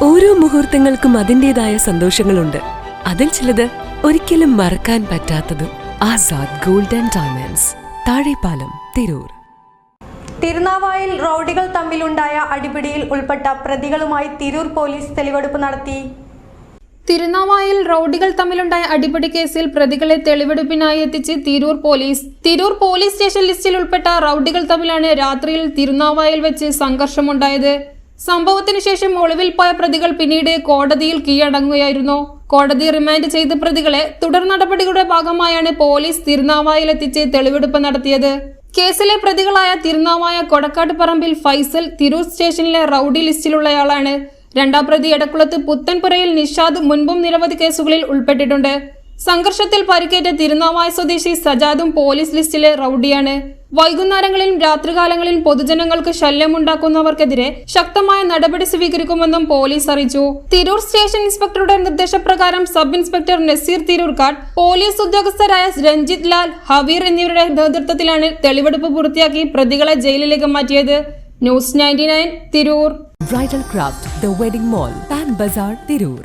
ഓരോ മുഹൂർത്തങ്ങൾക്കും അതിൻ്റെതായ സന്തോഷങ്ങളുണ്ട്. അതിൽ ചിലത് ഒരിക്കലും മറക്കാൻ പറ്റാത്തതും. Azad gold and diamonds, Thazhepalam, Tirur. തിരുനാവായയിൽ റൌഡികൾ തമ്മിലുണ്ടായ അടിപിടിയിൽ ഉൾപ്പെട്ട പ്രതികളുമായി തിരൂർ പോലീസ് തെളിവെടുപ്പ് നടത്തി. തിരുനാവായയിൽ റൌഡികൾ തമ്മിലുണ്ടായ അടിപിടി കേസിൽ പ്രതികളെ തെളിവെടുപ്പിനായി എത്തിച്ച് തിരൂർ പോലീസ് സ്റ്റേഷൻ ലിസ്റ്റിൽ ഉൾപ്പെട്ട റൌഡികൾ തമ്മിലാണ് രാത്രിയിൽ തിരുനാവായയിൽ വെച്ച് സംഘർഷമുണ്ടായത്. സംഭവത്തിന് ശേഷം ഒളിവിൽ പോയ പ്രതികൾ പിന്നീട് കോടതിയിൽ കീഴടങ്ങുകയായിരുന്നു. കോടതി റിമാൻഡ് ചെയ്ത പ്രതികളെ തുടർ നടപടികളുടെ ഭാഗമായാണ് പോലീസ് തിരുനാവായയിൽ എത്തിച്ച് തെളിവെടുപ്പ് നടത്തിയത്. കേസിലെ പ്രതികളായ തിരുനാവായ കൊടക്കാട്ട് പറമ്പിൽ ഫൈസൽ തിരൂർ സ്റ്റേഷനിലെ റൌഡി ലിസ്റ്റിലുള്ളയാളാണ്. രണ്ടാം പ്രതി എടക്കുളത്ത് പുത്തൻപുരയിൽ നിഷാദ് മുൻപും നിരവധി കേസുകളിൽ ഉൾപ്പെട്ടിട്ടുണ്ട്. സംഘർഷത്തിൽ പരിക്കേറ്റ തിരുനാവായ സ്വദേശി സജാദും പോലീസ് ലിസ്റ്റിലെ റൌഡിയാണ്. വൈകുന്നേരങ്ങളിലും രാത്രികാലങ്ങളിലും പൊതുജനങ്ങൾക്ക് ശല്യമുണ്ടാക്കുന്നവർക്കെതിരെ ശക്തമായ നടപടി സ്വീകരിക്കുമെന്നും പോലീസ് അറിയിച്ചു. തിരൂർ സ്റ്റേഷൻ ഇൻസ്പെക്ടറുടെ നിർദ്ദേശപ്രകാരം sub inspector Naseer Tirurkad, police ഉദ്യോഗസ്ഥരായ രഞ്ജിത് ലാൽ, ഹവീർ എന്നിവരുടെ നേതൃത്വത്തിലാണ് തെളിവെടുപ്പ് പൂർത്തിയാക്കി പ്രതികളെ ജയിലിലേക്ക് മാറ്റിയത്. News 99 Tirur. Bridal craft, the wedding mall, pan bazaar, Tirur.